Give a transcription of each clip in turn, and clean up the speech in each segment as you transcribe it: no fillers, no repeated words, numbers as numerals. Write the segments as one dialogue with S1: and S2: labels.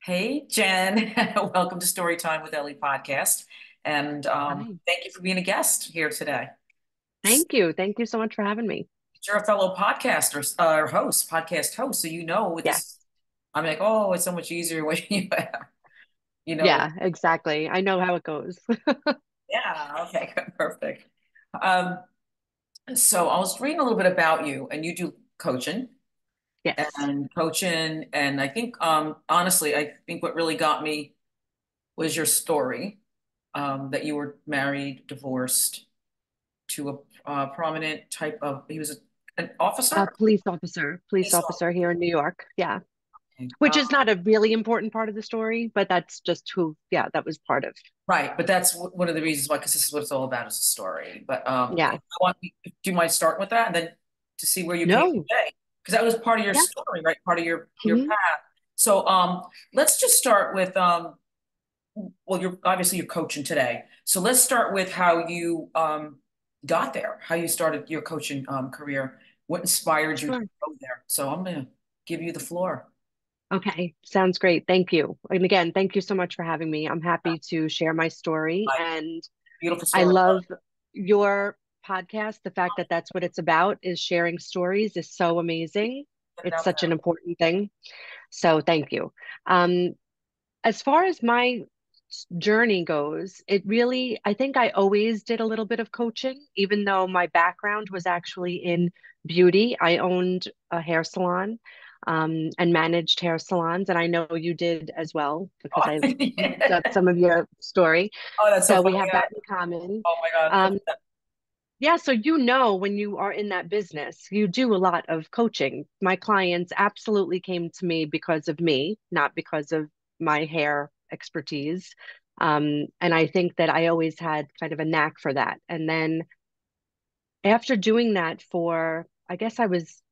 S1: Hey, Jen. Welcome to Storytime with Ellie podcast. And
S2: Hi.
S1: thank you for being a guest here today.
S2: Thank you. Thank you so much for having me.
S1: You're a fellow podcaster or host, podcast host. So you know with
S2: Yes.
S1: this, I'm like, oh, it's so much easier when you know,
S2: Yeah, exactly. I know how it goes.
S1: yeah, okay, perfect. Um, so I was reading a little bit about you, and you do
S2: Yes.
S1: and I think honestly, I think what really got me was your story, that you were married, divorced to a prominent type of, he was an officer?
S2: Police
S1: Police
S2: officer here in New York. Yeah.
S1: officer.
S2: Which is not a really important part of the story, but that's just who, yeah, that was part of.
S1: Right, but that's one of the reasons why, because this is what it's all about, is a story. But
S2: Yeah.
S1: do you mind starting with that, and then to see where you came
S2: No.
S1: today? Because that was part of your
S2: Yeah.
S1: story, right? Part of your
S2: Mhm.
S1: path. So let's just start with well, you're obviously you're coaching today. So let's start with how you got there, how you started your coaching career, what inspired you to
S2: Sure.
S1: go there. So I'm gonna give you the floor.
S2: Okay. Sounds great. Thank you. And again, thank you so much for having me. I'm happy to share my story.
S1: Like,
S2: And
S1: beautiful
S2: I
S1: story.
S2: love your podcast. The fact that that's what it's about is sharing stories is so amazing.
S1: Get it
S2: It's
S1: out
S2: such
S1: there.
S2: an important thing. So thank you. Um, as far as my journey goes, it really, I think I always did a little bit of coaching, even though my background was actually in beauty. I owned a hair salon, and managed hair salons. And I know you did as well because
S1: Oh,
S2: I looked up
S1: yeah.
S2: some of your story.
S1: Oh, that's so
S2: So we
S1: funny.
S2: have
S1: Yeah.
S2: that in common.
S1: Oh my God.
S2: Um, yeah, so you know when you are in that business, you do a lot of coaching. My clients absolutely came to me because of me, not because of my hair expertise. And I think that I always had kind of a knack for that. And then after doing that for, I guess I was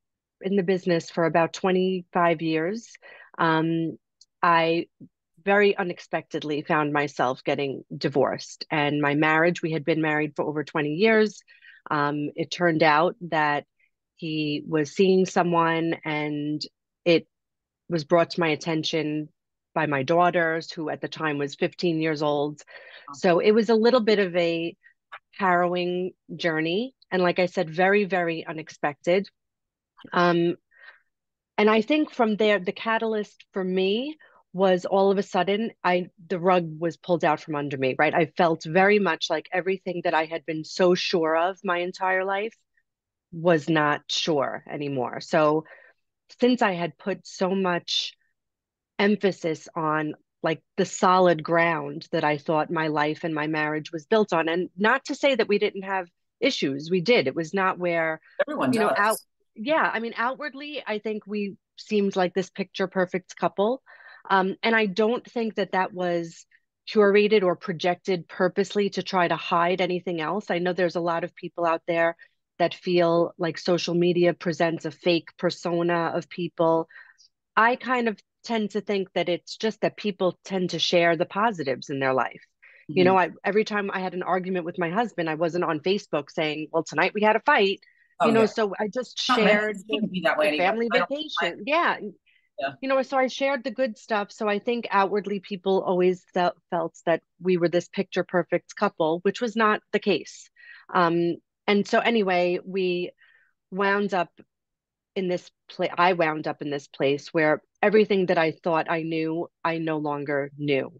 S2: in the business for about 25 years, um, I very unexpectedly found myself getting divorced. And my marriage, we had been married for over 20 years. It turned out that he was seeing someone, and it was brought to my attention by my daughters, who at the time was 15 years old. So it was a little bit of a harrowing journey. And like I said, very, very unexpected. Um, and I think from there, the catalyst for me was all of a sudden the rug was pulled out from under me, right? I felt very much like everything that I had been so sure of my entire life was not sure anymore. So since I had put so much emphasis on like the solid ground that I thought my life and my marriage was built on, and not to say that we didn't have issues, we did. It was not where,
S1: Everyone
S2: out,
S1: does.
S2: yeah, I mean, outwardly, I think we seemed like this picture perfect couple. And I don't think that that was curated or projected purposely to try to hide anything else. I know there's a lot of people out there that feel like social media presents a fake persona of people. I kind of tend to think that it's just that people tend to share the positives in their life.
S1: Mhm.
S2: Every time I had an argument with my husband, I wasn't on Facebook saying, "Well, tonight we had a fight,"
S1: Oh yeah.
S2: so I just
S1: Not many.
S2: shared
S1: You can be that way
S2: the
S1: anyway.
S2: family
S1: I don't. I
S2: vacation. Yeah,
S1: Yeah.
S2: so I shared the good stuff. So I think outwardly people always felt that we were this picture perfect couple, which was not the case. Um, and so anyway, we wound up I wound up in this place where everything that I thought I knew, I no longer knew.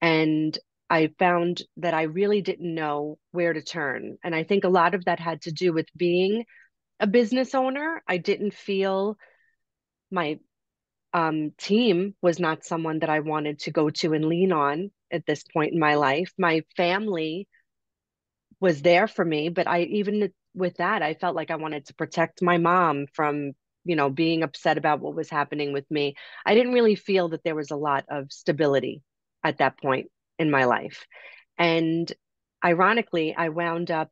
S2: And I found that I really didn't know where to turn. And I think a lot of that had to do with being a business owner. I didn't feel my team was not someone that I wanted to go to and lean on at this point in my life. My family was there for me, but I even with that, I felt like I wanted to protect my mom from, being upset about what was happening with me. I didn't really feel that there was a lot of stability at that point in my life. And ironically, I wound up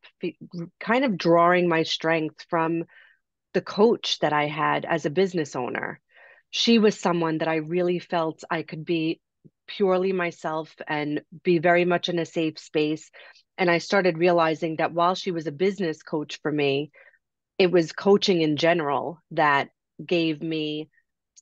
S2: kind of drawing my strength from the coach that I had as a business owner. She was someone that I really felt I could be purely myself and be very much in a safe space. And I started realizing that while she was a business coach for me, it was coaching in general that gave me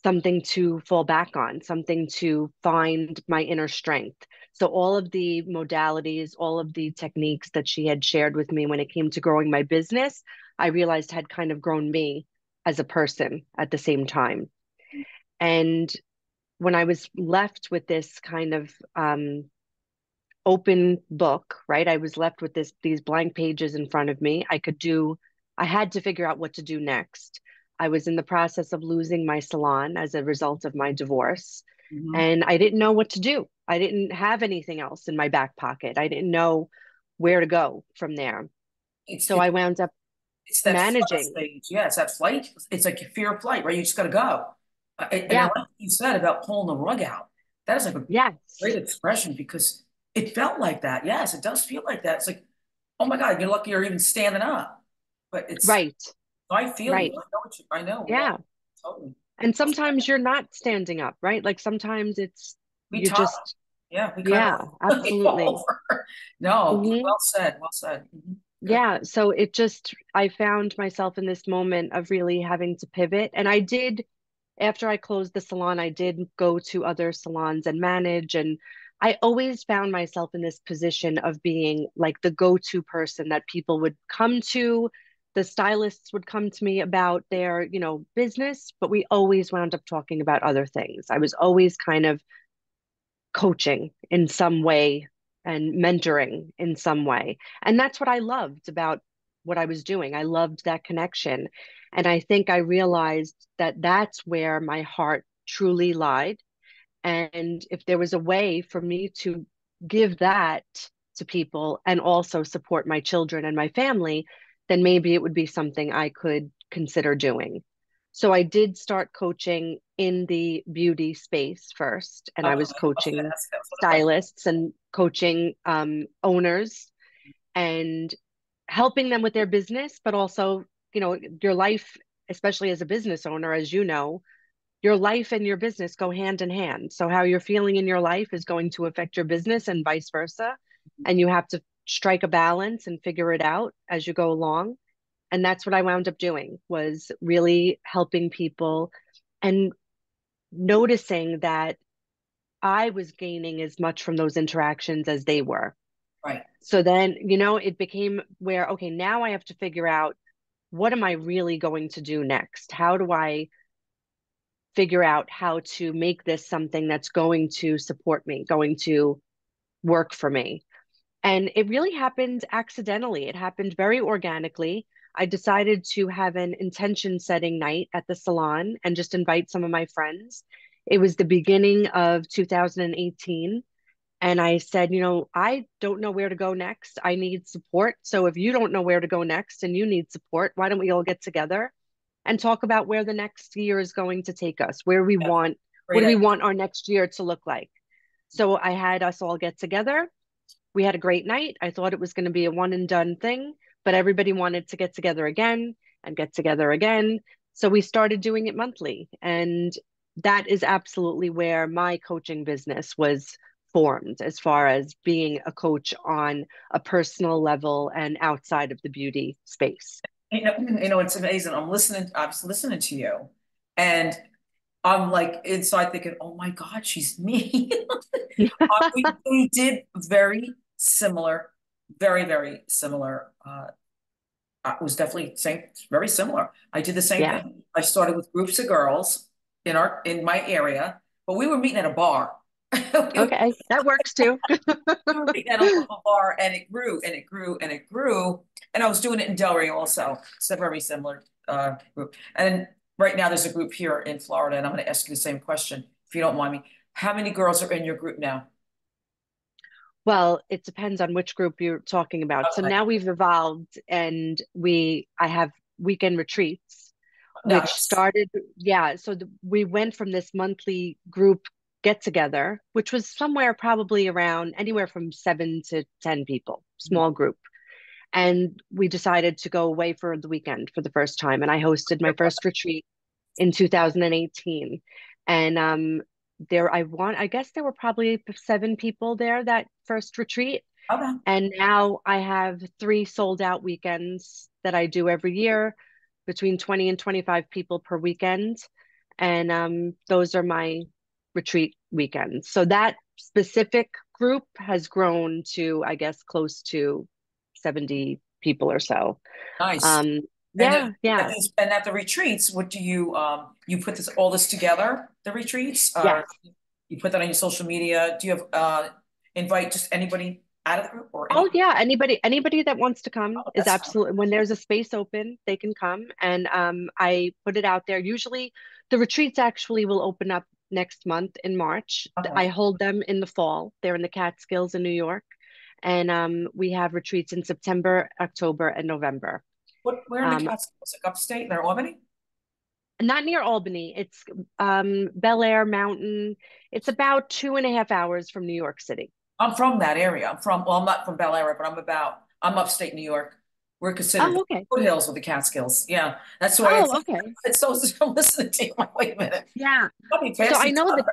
S2: something to fall back on, something to find my inner strength. So, all of the modalities, all of the techniques that she had shared with me when it came to growing my business, I realized had kind of grown me as a person at the same time. And when I was left with this kind of open book, right? I was left with these blank pages in front of me. I had to figure out what to do next. I was in the process of losing my salon as a result of my divorce,
S1: Mhm.
S2: and I didn't know what to do. I didn't have anything else in my back pocket. I didn't know where to go from there.
S1: It's
S2: So
S1: it's
S2: I wound up
S1: it's that flight
S2: managing.
S1: stage. Yeah, it's that flight. It's like your fear of flight, right? You just got to go. And I
S2: Yeah,
S1: like what you said about pulling the rug out. That is like a great
S2: yes,
S1: expression because it felt like that. Yes, it does feel like that. It's like, oh my God, you're lucky you're even standing up. But it's,
S2: right,
S1: I feel you.
S2: right.
S1: I know I know. We
S2: Yeah.
S1: all totally.
S2: And sometimes you're not standing up, right? Like sometimes it's
S1: We
S2: you
S1: talk.
S2: just,
S1: Yeah, we kind
S2: yeah,
S1: of lay
S2: absolutely.
S1: over. No,
S2: Hmm.
S1: well said. Well said. Good.
S2: Yeah, so I found myself in this moment of really having to pivot. And I did, after I closed the salon, I did go to other salons and manage. And I always found myself in this position of being like the go-to person that people would come to. The stylists would come to me about their, business, but we always wound up talking about other things. I was always kind of coaching in some way and mentoring in some way. And that's what I loved about what I was doing. I loved that connection. And I think I realized that that's where my heart truly lied. And if there was a way for me to give that to people and also support my children and my family, then maybe it would be something I could consider doing. So I did start coaching in the beauty space first, and I
S1: Okay,
S2: was coaching
S1: that's what I like.
S2: stylists and coaching owners and helping them with their business, but also, your life, especially as a business owner, as you know, your life and your business go hand in hand. So how you're feeling in your life is going to affect your business and vice versa. And you have to strike a balance and figure it out as you go along. And that's what I wound up doing was really helping people and noticing that I was gaining as much from those interactions as they were.
S1: Right.
S2: So then, it became where, okay, now I have to figure out what am I really going to do next? How do I figure out how to make this something that's going to support me, going to work for me? And it really happened accidentally. It happened very organically. I decided to have an intention setting night at the salon and just invite some of my friends. It was the beginning of 2018. And I said, I don't know where to go next. I need support. So if you don't know where to go next and you need support, why don't we all get together and talk about where the next year is going to take us,
S1: That's
S2: what
S1: great
S2: do we
S1: idea.
S2: want our next year to look like? So I had us all get together. We had a great night. I thought it was going to be a one and done thing, but everybody wanted to get together again and get together again. So we started doing it monthly. And that is absolutely where my coaching business was formed, as far as being a coach on a personal level and outside of the beauty space.
S1: It's amazing. I was listening to you, and I'm like inside thinking, oh my God, she's me. We did very similar, very, very similar. It was definitely same, very similar. I did the same
S2: Yeah.
S1: thing. I started with groups of girls in my area, but we were meeting at a bar. We
S2: Okay. That works too.
S1: were meeting at a local bar, and it grew and it grew and it grew. And I was doing it in Delray also. It's a very similar group. And right now there's a group here in Florida, and I'm going to ask you the same question, if you don't mind me. How many girls are in your group now?
S2: Well, it depends on which group you're talking about. So
S1: Okay,
S2: now we've evolved and I have weekend retreats, which
S1: nice.
S2: started, yeah. So we went from this monthly group get together, which was somewhere probably around anywhere from 7 to 10 people, small group. And we decided to go away for the weekend for the first time. And I hosted my first retreat in 2018. And I guess there were probably 7 people there that first retreat.
S1: Okay.
S2: And now I have 3 sold out weekends that I do every year, between 20 and 25 people per weekend. And those are my retreat weekends. So that specific group has grown to, I guess, close to 70 people or so.
S1: Nice.
S2: Um,
S1: And
S2: yeah, yeah,
S1: at the retreats, what do you put this all this together, the retreats? Or
S2: yes.
S1: you put that on your social media? Do you have invite just anybody out of the group or
S2: Oh
S1: any?
S2: yeah, anybody that wants to come
S1: Oh,
S2: is
S1: that's fun.
S2: absolutely when there's a space open, they can come. And I put it out there. Usually the retreats actually will open up next month in March. I
S1: Okay.
S2: hold them in the fall. They're in the Catskills in New York. And we have retreats in September, October, and November.
S1: Where in the
S2: Um,
S1: Catskills? Like upstate, near Albany?
S2: Not near Albany. It's Bel Air Mountain. It's about 2.5 hours from New York City.
S1: I'm from that area. Well, I'm not from Bel Air, but I'm upstate New York. We're considered the
S2: Oh, okay.
S1: foothills of the Catskills. Yeah, that's why
S2: Oh, okay.
S1: it's so I'm listening to you. I'm like, wait a minute.
S2: Yeah.
S1: Let me
S2: So
S1: pass
S2: I
S1: each
S2: know the
S1: other.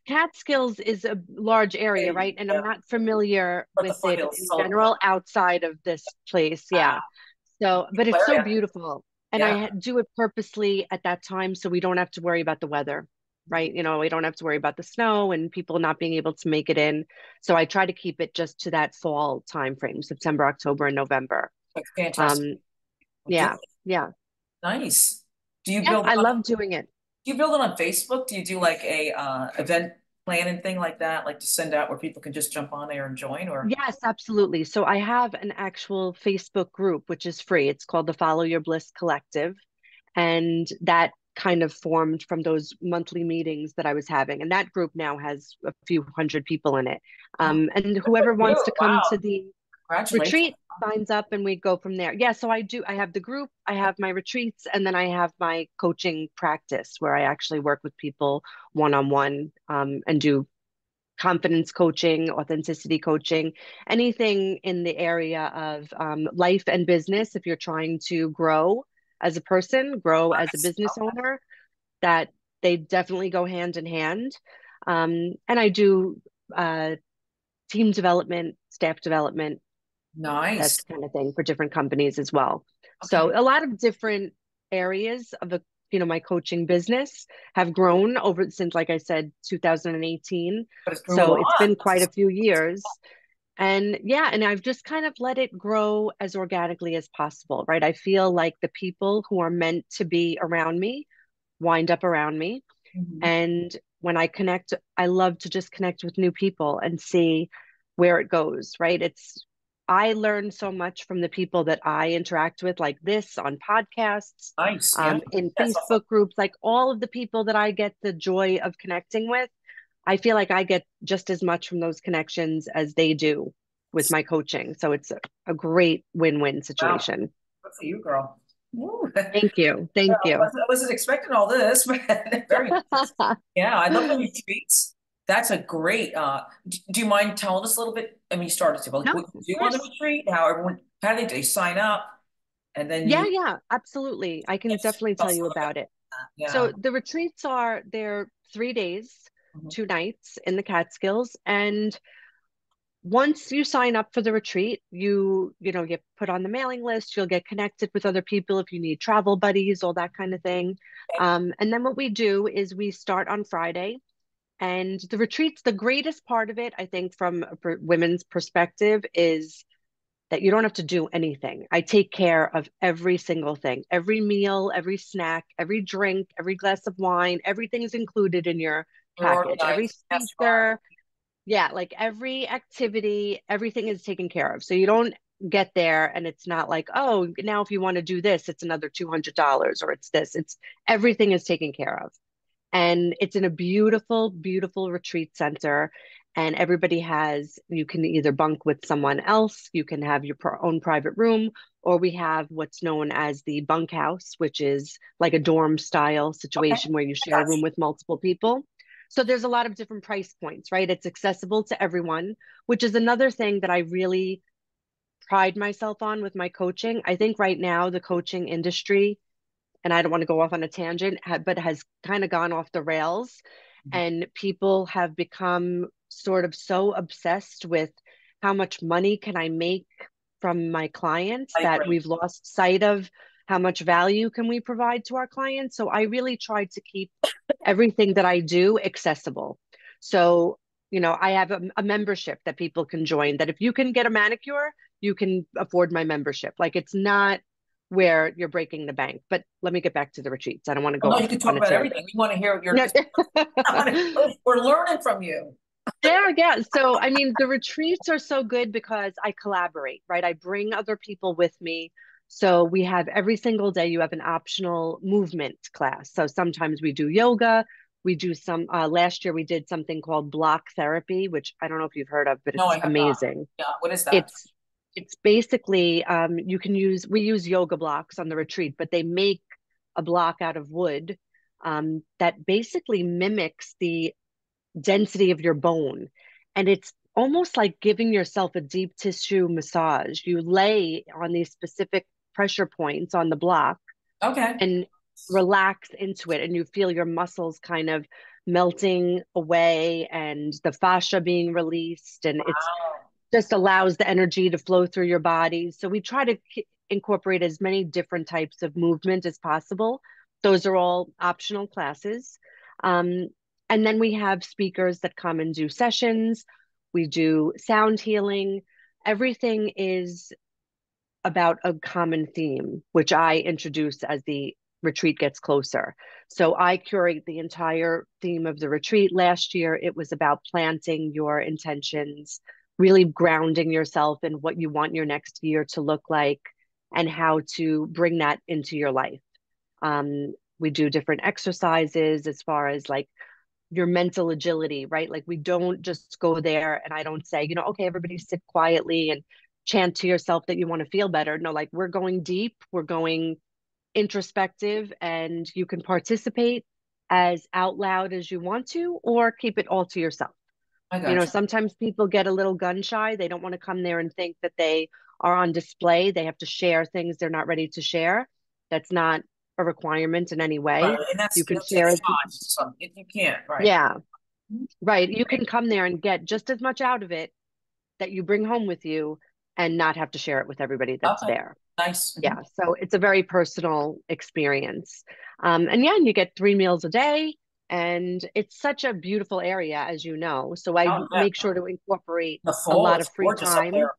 S2: Catskills is a large area,
S1: Hey,
S2: right? And I'm
S1: yeah,
S2: not familiar
S1: but the
S2: with it
S1: foothills.
S2: in
S1: So
S2: general outside of this place. Yeah. So, but
S1: cool
S2: it's so
S1: area.
S2: beautiful. And
S1: Yeah,
S2: do it purposely at that time so we don't have to worry about the weather, right? We don't have to worry about the snow and people not being able to make it in. So I try to keep it just to that fall time frame, September, October, and November.
S1: like fantastic.
S2: Um,
S1: Do
S2: yeah,
S1: it.
S2: yeah.
S1: Nice. Do you
S2: Yeah,
S1: build it
S2: I
S1: on
S2: love doing it.
S1: do you build it on Facebook? Do you do like a event planning thing like that, like to send out where people can just jump on there and join or
S2: Yes, absolutely. So I have an actual Facebook group, which is free. It's called the Follow Your Bliss Collective. And that kind of formed from those monthly meetings that I was having. And that group now has a few hundred people in it.
S1: oh,
S2: And
S1: good for
S2: whoever wants
S1: you.
S2: to come
S1: Wow.
S2: to the
S1: Congratulations.
S2: retreat signs up and we go from there. Yeah, so I do. I have the group, I have my retreats, and then I have my coaching practice where I actually work with people one on one and do confidence coaching, authenticity coaching, anything in the area of life and business. If you're trying to grow as a person, grow as a
S1: Nice.
S2: business owner, that they definitely go hand in hand. And I do uh, team development, staff development, that
S1: Nice.
S2: kind of thing for different companies as well. So
S1: Okay.
S2: a lot of different areas of my coaching business have grown over since, like I said, 2018.
S1: But it grew a
S2: So
S1: lot.
S2: it's been quite a few years. And yeah, and I've just kind of let it grow as organically as possible, right? I feel like the people who are meant to be around me wind up around me.
S1: Mhm.
S2: And when I connect, I love to just connect with new people and see where it goes, right? I learn so much from the people that I interact with, like this on podcasts,
S1: Nice. Yeah.
S2: in
S1: That's awesome.
S2: Facebook groups, like all of the people that I get the joy of connecting with. I feel like I get just as much from those connections as they do with my coaching. So it's a great win-win
S1: Wow.
S2: situation.
S1: Good for you, girl. Woo.
S2: Thank you. Thank you.
S1: I wasn't expecting all this, but very nice. Yeah, I love the retreats. That's a great do you mind telling us a little bit? I mean, you started to, but like
S2: No,
S1: what
S2: of
S1: you do on the
S2: course.
S1: retreat, how do they sign up and then
S2: Yeah,
S1: you
S2: yeah, absolutely. I can
S1: just
S2: definitely
S1: tell
S2: tell
S1: us a
S2: you
S1: little bit
S2: about it.
S1: about that. Yeah.
S2: So the retreats they're 3 days,
S1: Mhm.
S2: 2 nights in the Catskills. And once you sign up for the retreat, you get put on the mailing list, you'll get connected with other people if you need travel buddies, all that kind of thing. And then what we do is we start on Friday. And the retreats, the greatest part of it, I think, from a women's perspective, is that you don't have to do anything. I take care of every single thing, every meal, every snack, every drink, every glass of wine, everything is included in your
S1: You're
S2: package. Every
S1: organized. Yes, you are.
S2: speaker, yeah, like every activity, everything is taken care of. So you don't get there and it's not like, oh, now if you want to do this, it's another $200 or it's this. It's everything is taken care of. And it's in a beautiful, beautiful retreat center. And you can either bunk with someone else, you can have your own private room, or we have what's known as the bunkhouse, which is like a dorm style
S1: Okay,
S2: situation where you
S1: I
S2: share
S1: got
S2: a room with multiple people. So there's a lot of different price points, right? It's accessible to everyone, which is another thing that I really pride myself on with my coaching. I think right now the coaching industry, and I don't want to go off on a tangent, but has kind of gone off the rails.
S1: you.
S2: And people have become sort of so obsessed with how much money can I make from my clients
S1: I
S2: that
S1: agree.
S2: we've lost sight of how much value can we provide to our clients. So I really try to keep everything that I do accessible. So, I have a membership that people can join, that if you can get a manicure, you can afford my membership. Like, it's not where you're breaking the bank. But let me get back to the retreats. I don't want to go
S1: Well, no, you
S2: off
S1: can talk
S2: on a
S1: about
S2: tangent.
S1: everything. We want to hear your,
S2: No.
S1: because we're learning from you.
S2: Yeah, yeah. So, I mean, the retreats are so good because I collaborate, right? I bring other people with me. So we have every single day, you have an optional movement class. So sometimes we do yoga. We do some, last year we did something called block therapy, which I don't know if you've heard of, but
S1: No,
S2: it's
S1: I have not.
S2: amazing.
S1: Yeah, what is that?
S2: It's, it's basically, we use yoga blocks on the retreat, but they make a block out of wood, that basically mimics the density of your bone. And it's almost like giving yourself a deep tissue massage. You lay on these specific pressure points on the block
S1: Okay.
S2: and relax into it, and you feel your muscles kind of melting away and the fascia being released, and it's
S1: Wow.
S2: just allows the energy to flow through your body. So we try to incorporate as many different types of movement as possible. Those are all optional classes. Um, and then we have speakers that come and do sessions. We do sound healing. Everything is about a common theme, which I introduce as the retreat gets closer. So I curate the entire theme of the retreat. Last year, it was about planting your intentions, really grounding yourself in what you want your next year to look like and how to bring that into your life. We do different exercises as far as like your mental agility, right? Like we don't just go there and I don't say, okay, everybody sit quietly and chant to yourself that you want to feel better. No, like we're going deep, we're going introspective, and you can participate as out loud as you want to, or keep it all to yourself.
S1: I got you.
S2: Sometimes people get a little gun shy. They don't want to come there and think that they are on display. They have to share things they're not ready to share. That's not a requirement in any
S1: Right.
S2: way.
S1: And
S2: You
S1: you
S2: can
S1: know, take
S2: share,
S1: shots. Some if you can't, right.
S2: yeah, right. You can come there and get just as much out of it that you bring home with you and not have to share it with everybody that's
S1: Okay.
S2: there.
S1: Nice.
S2: Yeah. So it's a very personal experience. And yeah, and you get 3 meals a day. And it's such a beautiful area, as you know. So I
S1: Oh, yeah.
S2: make sure to incorporate
S1: The
S2: a
S1: fall
S2: lot
S1: is
S2: of free
S1: gorgeous up
S2: time.
S1: there.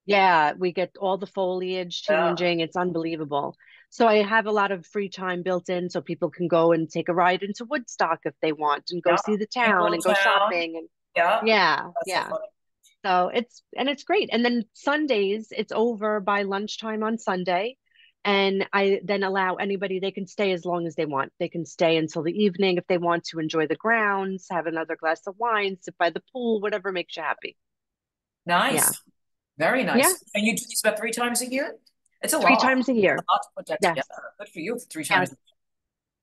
S2: Yeah, we get all the foliage
S1: Yeah.
S2: changing. It's unbelievable. So I have a lot of free time built in so people can go and take a ride into Woodstock if they want and go
S1: Yeah.
S2: see the town
S1: Campbell
S2: and go
S1: Town.
S2: shopping. And
S1: Yeah.
S2: yeah,
S1: That's so
S2: yeah.
S1: funny.
S2: So it's great. And then Sundays, it's over by lunchtime on Sunday. And I then allow anybody, they can stay as long as they want. They can stay until the evening if they want to enjoy the grounds, have another glass of wine, sit by the pool, whatever makes you happy.
S1: Nice.
S2: Yeah.
S1: Very
S2: Yeah.
S1: nice. And you do these about 3 times a year? It's a
S2: Three
S1: lot.
S2: times a
S1: A
S2: year.
S1: lot to put that
S2: Yes.
S1: together. Good for you for 3 times.
S2: Yes.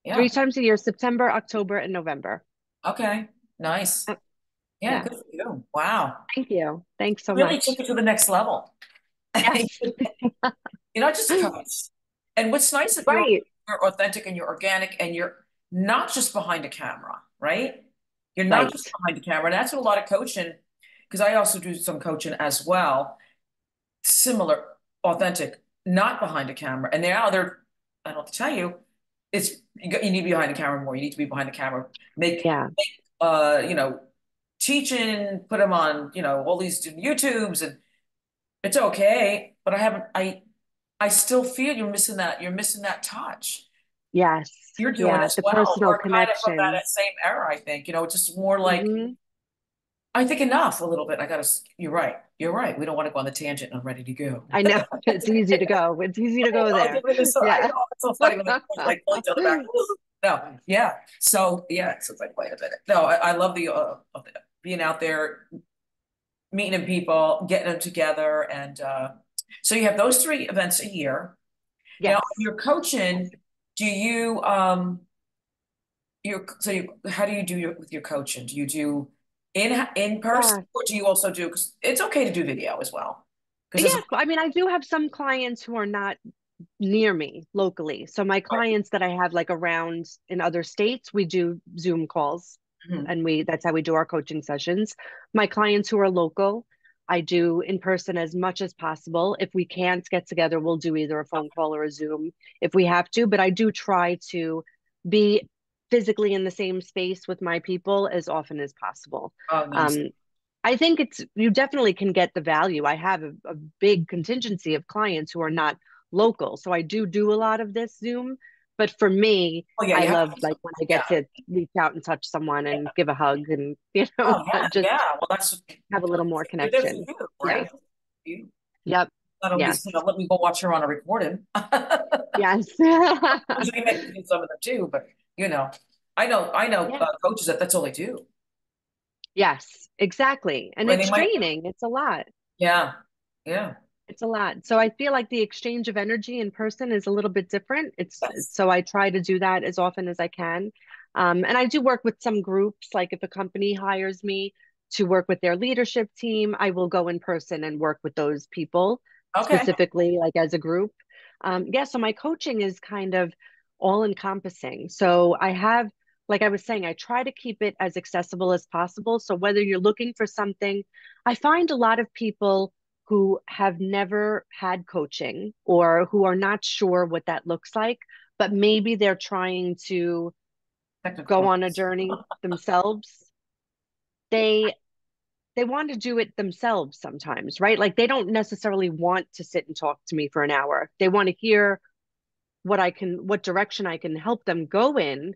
S1: Yeah.
S2: 3 times a year, September, October, and November.
S1: Okay. Nice. Yeah,
S2: Yeah.
S1: good for you. Wow.
S2: Thank you. Thanks so
S1: Really took
S2: much.
S1: it to the next level.
S2: Yes.
S1: You're not just coach. And what's nice if
S2: Right.
S1: you're authentic and you're organic and you're not just behind a camera, right? You're not just
S2: Right.
S1: behind the camera. And that's what a lot of coaching, because I also do some coaching as well, similar, authentic, not behind a camera. And now I don't have to tell you, you need to be behind the camera more. You need to be behind the camera.
S2: Yeah.
S1: Make teaching, put them on, all these YouTubes, and it's okay. But I still feel you're missing that touch.
S2: Yes.
S1: You're doing
S2: Yeah.
S1: as
S2: The
S1: well.
S2: personal
S1: We're kind of from
S2: connection.
S1: that same era, I think. Just more like
S2: Hmm.
S1: I think enough a little bit. You're right. You're right. We don't want to go on the tangent and I'm ready to go.
S2: I know. It's easy to go. It's easy to go
S1: I'll
S2: there.
S1: give it this. I
S2: Yeah.
S1: know it's so funny when they like pull each other back. No, yeah. So yeah, so it's like, wait a minute. No, I love the being out there, meeting people, getting them together, and so you have those 3 events a year. Now,
S2: Yes.
S1: your coaching, do you how do you do with your coaching? Do you do in person,
S2: Yeah.
S1: or do you also do? Because it's okay to do video as well. Because
S2: Yeah. I mean, I do have some clients who are not near me locally. So my clients that I have like around in other states, we do Zoom calls
S1: Mhm.
S2: and that's how we do our coaching sessions. My clients who are local, I do in person as much as possible. If we can't get together, we'll do either a phone call or a Zoom if we have to. But I do try to be physically in the same space with my people as often as possible.
S1: Oh, nice.
S2: Um, I think you definitely can get the value. I have a big contingency of clients who are not local. So I do a lot of this Zoom. But for me,
S1: Oh yeah,
S2: I
S1: you have
S2: love
S1: to.
S2: like when I
S1: Yeah.
S2: get to reach out and touch someone
S1: Yeah.
S2: and give a hug and,
S1: Oh yeah,
S2: just
S1: yeah. Well, that's
S2: have a little more
S1: you're there for
S2: connection.
S1: you,
S2: Yeah.
S1: right? You
S2: Yep.
S1: not only
S2: Yes.
S1: let me go watch her on a recording.
S2: Yes.
S1: Usually make me do some of them too, but I know
S2: Yeah.
S1: coaches that's all they do.
S2: Yes, exactly. And
S1: Or they
S2: it's
S1: might,
S2: training. It's a lot.
S1: yeah, yeah,
S2: It's a lot. So I feel like the exchange of energy in person is a little bit different.
S1: yes.
S2: So I try to do that as often as I can. And I do work with some groups, like if a company hires me to work with their leadership team, I will go in person and work with those people
S1: Okay.
S2: specifically, like as a group. Yeah, so my coaching is kind of all encompassing. So I have, like I was saying, I try to keep it as accessible as possible. So whether you're looking for something, I find a lot of people who have never had coaching or who are not sure what that looks like, but maybe they're trying to go
S1: Technical.
S2: on a journey themselves. They they want to do it themselves sometimes, right? Like they don't necessarily want to sit and talk to me for an hour. They want to hear what direction I can help them go in,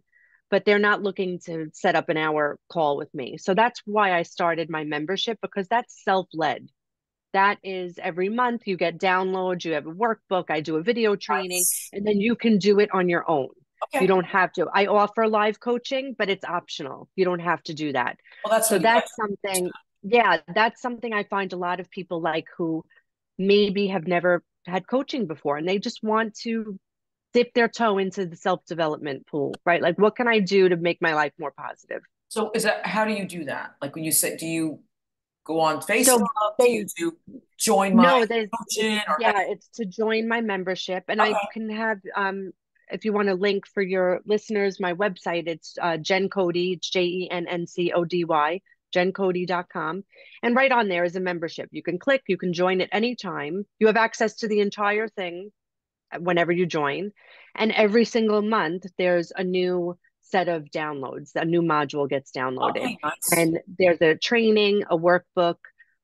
S2: but they're not looking to set up an hour call with me. So that's why I started my membership because that's self-led. That is every month you get downloads, you have a workbook, I do a video training,
S1: Nice.
S2: and then you can do it on your own. You
S1: Okay.
S2: don't have to. I offer live coaching, but it's optional. You don't have to do that.
S1: Well, that's
S2: So
S1: what you like.
S2: that's something, yeah, that's something I find a lot of people like who maybe have never had coaching before and they just want to dip their toe into the self-development pool, right? Like, what can I do to make my life more positive?
S1: So is that how do you do that? Like when you say, do you go on Facebook?
S2: So
S1: Do you
S2: they
S1: do join my
S2: No, there's
S1: coaching or how
S2: yeah, it's to join my membership. And I
S1: okay.
S2: can have if you want a link for your listeners, my website, it's Jen Cody, it's JENNCODY, jencody.com. And right on there is a membership. You can click, you can join at any time. You have access to the entire thing whenever you join. And every single month, there's a new set of downloads. A new module gets downloaded.
S1: Okay, nice.
S2: And there's a training, a workbook,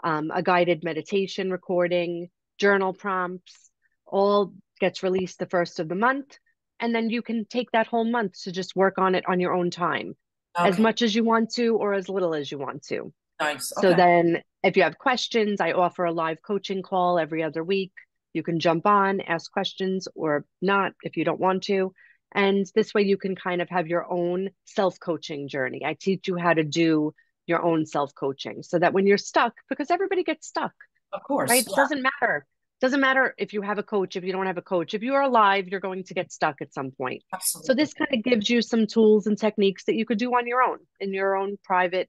S2: a guided meditation recording, journal prompts, all gets released the first of the month. And then you can take that whole month to just work on it on your own time, as
S1: Okay,
S2: much as you want to or as little as you want to.
S1: nice.
S2: So
S1: Okay.
S2: then, if you have questions, I offer a live coaching call every other week. You can jump on, ask questions, or not if you don't want to. And this way, you can kind of have your own self coaching journey. I teach you how to do your own self coaching so that when you're stuck, because everybody gets stuck,
S1: Of course.
S2: right?
S1: Yeah,
S2: Doesn't matter. Doesn't matter if you have a coach, if you don't have a coach. If you are alive, you're going to get stuck at some point. So
S1: absolutely.
S2: this kind of gives you some tools and techniques that you could do on your own in your own private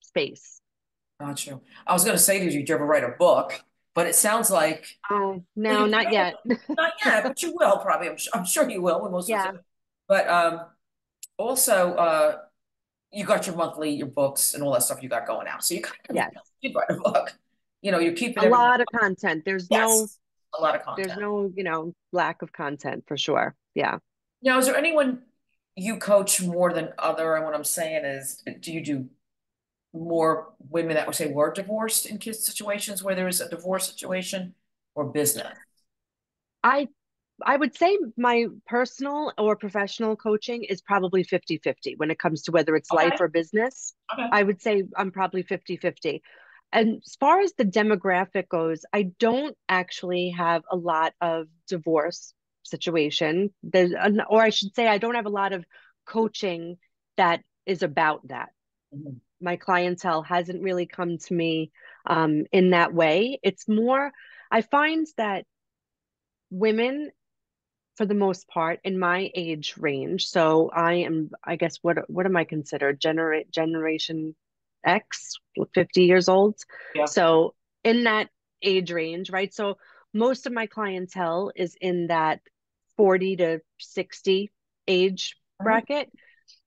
S2: space.
S1: Not you. I was going to say, did you ever write a book? But it sounds like,
S2: Oh,
S1: well, you
S2: no,
S1: can
S2: not
S1: write a
S2: yet.
S1: book. Not yet, but you will probably. I'm sure you will when most of us.
S2: Yeah.
S1: But also, you got your books and all that stuff you got going out. So you kind of
S2: Yes.
S1: you write a book. You're keeping
S2: A
S1: everything.
S2: lot of content.
S1: Yes, a lot of
S2: There's
S1: content.
S2: no, lack of content for sure. Yeah.
S1: Now, is there anyone you coach more than other? And what I'm saying is, do you do more women that would say were divorced in kids situations where there is a divorce situation or business?
S2: I I would say my personal or professional coaching is probably 50-50 when it comes to whether it's life
S1: Okay.
S2: or business.
S1: Okay.
S2: I would say I'm probably 50-50. And as far as the demographic goes, I don't actually have a lot of divorce situation. Or I should say, I don't have a lot of coaching that is about that.
S1: Mhm.
S2: My clientele hasn't really come to me in that way. It's more, I find that women for the most part in my age range. So I guess what am I considered? Generation X, 50 years old.
S1: Yeah.
S2: So in that age range, right? So most of my clientele is in that 40 to 60 age
S1: Mhm.
S2: bracket.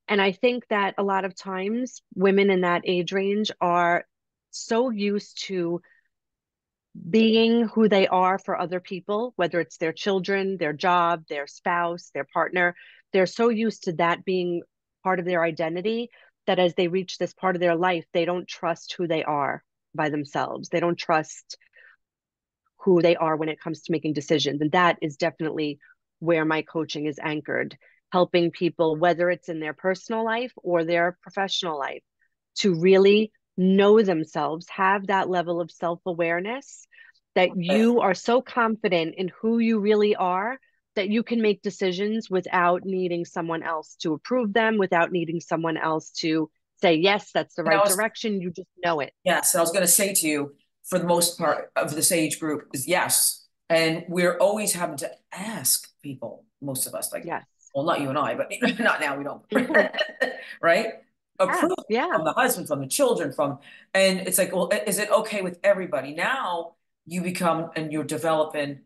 S2: And I think that a lot of times women in that age range are so used to being who they are for other people, whether it's their children, their job, their spouse, their partner. They're so used to that being part of their identity that as they reach this part of their life, they don't trust who they are by themselves. They don't trust who they are when it comes to making decisions. And that is definitely where my coaching is anchored, helping people, whether it's in their personal life or their professional life, to really know themselves, have that level of self awareness that you are so confident in who you really are that you can make decisions without needing someone else to approve them, without needing someone else to say, yes, that's the
S1: And I
S2: right
S1: was,
S2: direction. You just know it.
S1: yes, and I was going to say to you, for the most part of this age group, is yes. And we're always having to ask people, most of us, like,
S2: Yes.
S1: well, not you and I, but not now, we don't, right?
S2: Yeah.
S1: Approval
S2: Yeah.
S1: from the husband, from the children, and it's like, well, is it okay with everybody? Now you become and you're developing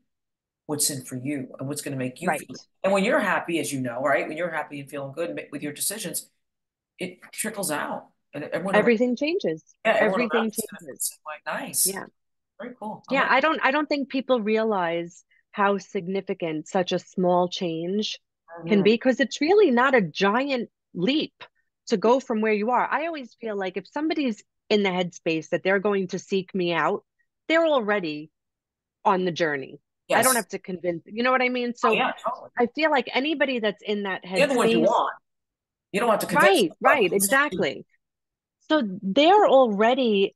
S1: what's in for you and what's going to make you
S2: Right.
S1: feel. And when you're happy, as you know, right? When you're happy and feeling good with your decisions, it trickles out. And
S2: Everything changes.
S1: everyone around
S2: Everything
S1: is going to feel the
S2: changes.
S1: same way. Nice.
S2: Yeah.
S1: Very cool. I
S2: Yeah,
S1: like
S2: I don't think people realize how significant such a small change can
S1: Mhm.
S2: be because it's really not a giant leap to go from where you are. I always feel like if somebody's in the headspace that they're going to seek me out, they're already on the journey. I don't
S1: Yes.
S2: have to convince, you know what I mean?
S1: Oh,
S2: So
S1: yeah, totally.
S2: I feel like anybody that's in that
S1: They're the ones you
S2: headspace,
S1: want. You don't have to convince
S2: right,
S1: them. But
S2: right, exactly. So they're already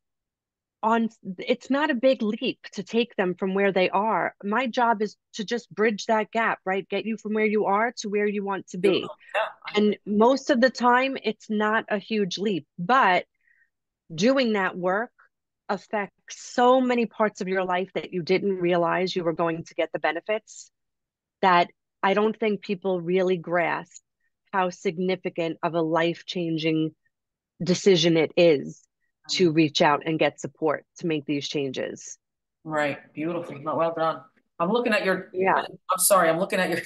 S2: on, it's not a big leap to take them from where they are. My job is to just bridge that gap, right? Get you from where you are to where you want to be.
S1: beautiful. Yeah, I
S2: And
S1: agree.
S2: most of the time, it's not a huge leap, but doing that work affects so many parts of your life that you didn't realize you were going to get the benefits that I don't think people really grasp how significant of a life-changing decision it is to reach out and get support to make these changes.
S1: Right. Beautiful. No, well done. I'm looking at your,
S2: Yeah.
S1: I'm sorry, I'm looking at your,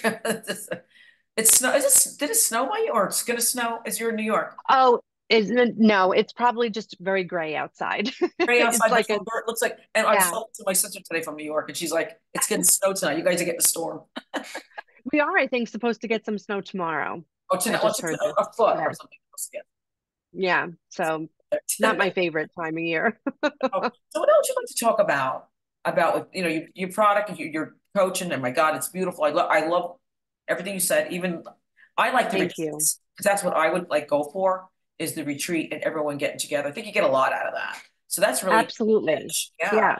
S1: it's snow. Did it snow by you or it's going to snow as you're in New York?
S2: Oh, isn't it? No, it's probably just very gray outside.
S1: Gray
S2: It's
S1: outside, but
S2: like a,
S1: it looks like, and I was
S2: yeah,
S1: talking to my sister today from New York and she's like, it's getting snow tonight. You guys are getting a storm.
S2: we are, I think, supposed to get some snow tomorrow.
S1: Oh,
S2: I
S1: tonight,
S2: just heard this
S1: a foot or
S2: today.
S1: something.
S2: Yeah. So not
S1: Yeah.
S2: my favorite time of year.
S1: Oh, so what else would you like to talk about? About your product, your coaching, and my God, it's beautiful. I love everything you said. Even I like the
S2: Thank you.
S1: retreats because that's what I would like go for is the retreat and everyone getting together. I think you get a lot out of that. So that's really
S2: Absolutely.
S1: yeah.
S2: Yeah.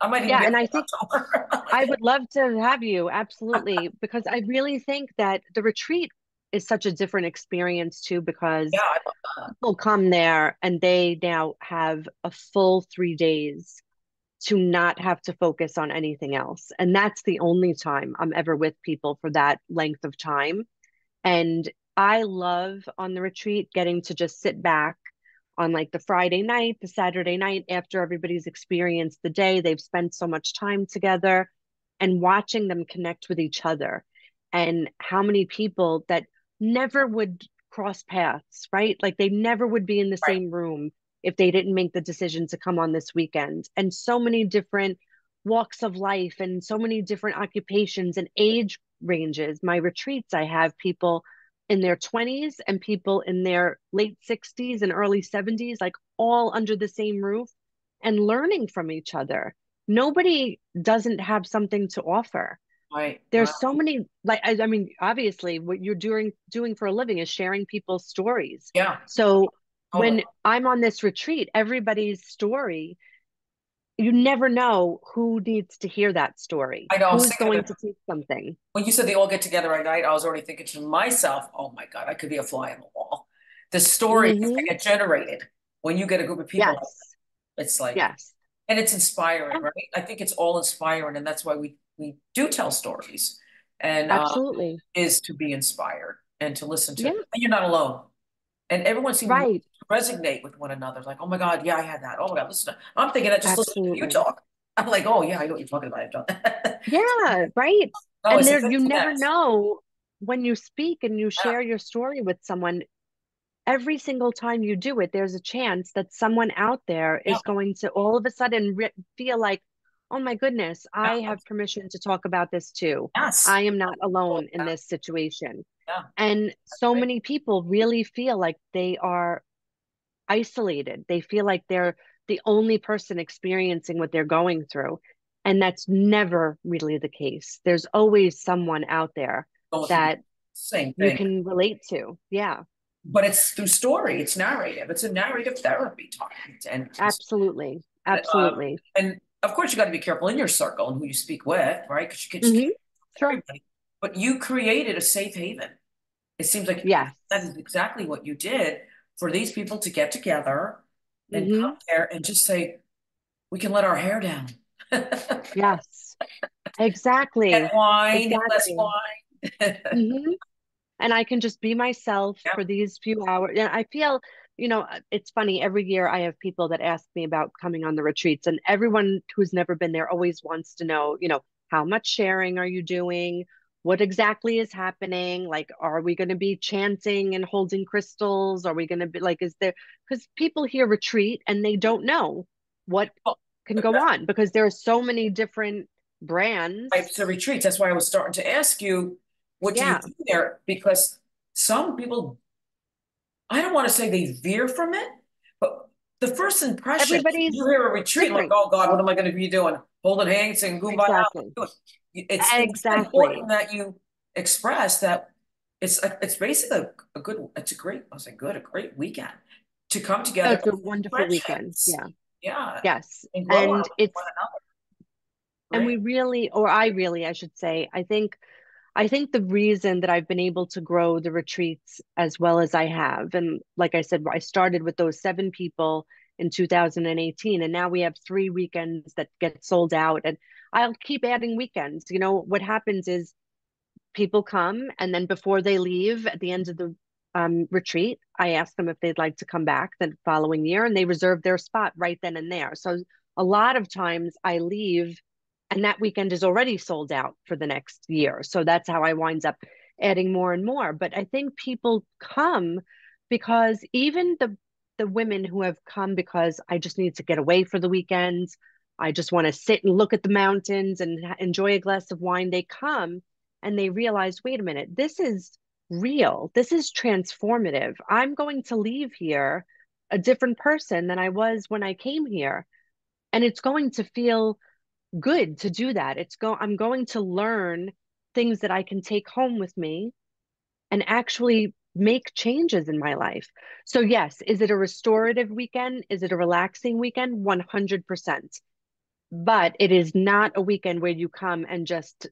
S1: I might even
S2: Yeah.
S1: be
S2: And
S1: going
S2: I
S1: in
S2: think
S1: October. I'm
S2: I
S1: like,
S2: would love to have you. Absolutely. Because I really think that the retreat is such a different experience too,
S1: yeah,
S2: because
S1: I love that.
S2: people come there and they now have a full 3 days to not have to focus on anything else. And that's the only time I'm ever with people for that length of time. And I love on the retreat getting to just sit back on like the Friday night, the Saturday night after everybody's experienced the day. They've spent so much time together and watching them connect with each other. And how many people that never would cross paths, right? Like they never would be in the
S1: Right,
S2: same room if they didn't make the decision to come on this weekend. And so many different walks of life and so many different occupations and age ranges. My retreats, I have people in their 20s and people in their late 60s and early 70s, like all under the same roof and learning from each other. Nobody doesn't have something to offer.
S1: right. Wow.
S2: There's so many, like I mean, obviously what you're doing for a living is sharing people's stories.
S1: Yeah,
S2: So
S1: totally.
S2: when I'm on this retreat, everybody's story, you never know who needs to hear that story,
S1: I know. I was
S2: who's
S1: thinking of
S2: going
S1: it
S2: to take something.
S1: when you said they all get together at night. I was already thinking to myself, "Oh my God, I could be a fly on the wall." The stories that
S2: Hmm.
S1: get generated when you get a group of people like
S2: Yes.
S1: that. It's like,
S2: Yes.
S1: and it's inspiring,
S2: Yeah,
S1: right? I think it's all inspiring, and that's why we do tell stories, and
S2: absolutely.
S1: is to be inspired and to listen to.
S2: Yeah.
S1: And you're not alone, and everyone seems to
S2: Right.
S1: resonate with one another. Like, oh my God, yeah, I had that. Oh my God, listen. I'm thinking that just listening to you
S2: Absolutely.
S1: talk. I'm like, oh yeah, I know what you're talking about. I've done that.
S2: Yeah, right.
S1: No,
S2: And
S1: it's a
S2: there,
S1: good
S2: you never
S1: connect.
S2: know when you speak and you
S1: Yeah,
S2: share your story with someone, every single time you do it, there's a chance that someone out there
S1: yeah,
S2: is going to all of a sudden feel like, Oh my goodness, I
S1: Yeah.
S2: have permission to talk about this too.
S1: Yes.
S2: I am not
S1: Well,
S2: alone in
S1: yeah,
S2: this situation.
S1: yeah,
S2: And
S1: that's
S2: so
S1: great.
S2: many people really feel like they are isolated. They feel like they're the only person experiencing what they're going through. And that's never really the case. There's always someone out there
S1: Going through the
S2: that
S1: same
S2: you
S1: thing.
S2: can relate to. Yeah,
S1: But it's through story. It's narrative. It's a narrative therapy talk.
S2: absolutely. Absolutely.
S1: And of course, you got to be careful in your circle and who you speak with, right? Because just
S2: Hmm.
S1: can't
S2: Sure.
S1: everybody. But you created a safe haven. It seems like that
S2: Yes.
S1: is exactly what you did for these people to get together and come
S2: Hmm.
S1: there and just say, we can let our hair down. Get
S2: Yes. Exactly.
S1: wine, less
S2: Exactly.
S1: wine.
S2: Hmm. And I can just be myself
S1: Yeah.
S2: for these few hours. And I feel, it's funny. Every year I have people that ask me about coming on the retreats, and everyone who's never been there always wants to know, how much sharing are you doing? What exactly is happening? Like, are we going to be chanting and holding crystals? Are we going to be like, is there, because people hear retreat and they don't know what
S1: Well,
S2: can go on because there are so many different brands.
S1: types of retreats. That's why I was starting to ask you, what do you
S2: Yeah.
S1: do there? Because some people, I don't want to say they veer from it, but the first impression, you
S2: Everybody's
S1: hear a retreat, like,
S2: different.
S1: oh God, what am I going to be doing? Holding hands, saying Kumbaya.
S2: Exactly.
S1: It's important
S2: Exactly.
S1: that you express that it's basically a good, it's a great, I was like, good, a great weekend to come
S2: Oh,
S1: together,
S2: it's a wonderful weekend.
S1: friendships,
S2: Yeah.
S1: yeah,
S2: Yes.
S1: and grow
S2: And
S1: up with one
S2: it's
S1: another.
S2: and
S1: Great,
S2: we really, or I really, I should say, I think the reason that I've been able to grow the retreats as well as I have, and like I said, I started with those 7 people in 2018, and now we have 3 weekends that get sold out, and I'll keep adding weekends. What happens is people come, and then before they leave at the end of the retreat, I ask them if they'd like to come back the following year, and they reserve their spot right then and there. So a lot of times I leave and that weekend is already sold out for the next year. So that's how I winds up adding more and more. But I think people come because even the women who have come because I just need to get away for the weekends, I just want to sit and look at the mountains and enjoy a glass of wine, they come and they realize, wait a minute, this is real. This is transformative. I'm going to leave here a different person than I was when I came here. And it's going to feel good to do that. I'm going to learn things that I can take home with me and actually make changes in my life. So yes, is it a restorative weekend? Is it a relaxing weekend? 100%. But it is not a weekend where you come and just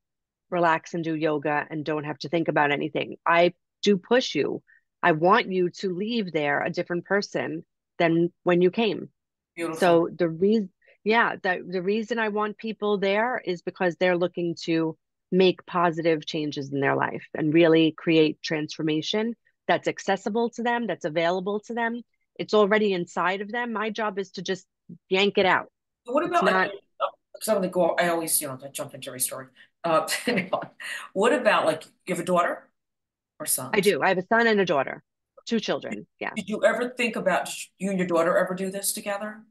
S2: relax and do yoga and don't have to think about anything. I do push you. I want you to leave there a different person than when you came.
S1: beautiful.
S2: So the reason I want people there is because they're looking to make positive changes in their life and really create transformation that's accessible to them, that's available to them. It's already inside of them. My job is to just yank it out.
S1: What
S2: It's
S1: about like,
S2: not,
S1: because I'm gonna go, I always, I jump into every story. What about like, you have a daughter or
S2: I
S1: sons?
S2: do. I have a son and a daughter, 2 children. Yeah.
S1: Did you ever think about, did you and your daughter ever do this together?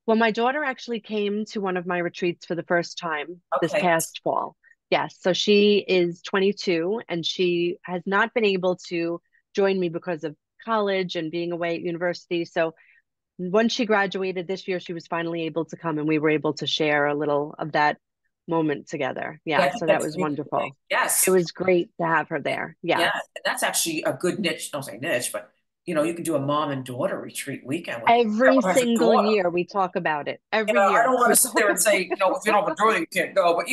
S2: Well, my daughter actually came to one of my retreats for the first time this
S1: Okay,
S2: past fall. Yes, so she is 22 and she has not been able to join me because of college and being away at university. So once she graduated this year, she was finally able to come and we were able to share a little of that moment together.
S1: yeah,
S2: Yeah,
S1: I think
S2: so that
S1: that's
S2: was
S1: really great.
S2: wonderful. It
S1: Yes,
S2: was great to have her there.
S1: yeah,
S2: Yes.
S1: and that's actually a good niche. Don't say niche, but you can do a mom and daughter retreat weekend with
S2: Every
S1: whoever has a
S2: single
S1: daughter.
S2: year we talk about it. Every
S1: I
S2: year
S1: don't want
S2: we
S1: to sit there
S2: talk
S1: and say, if you don't have a daughter, you can't go. But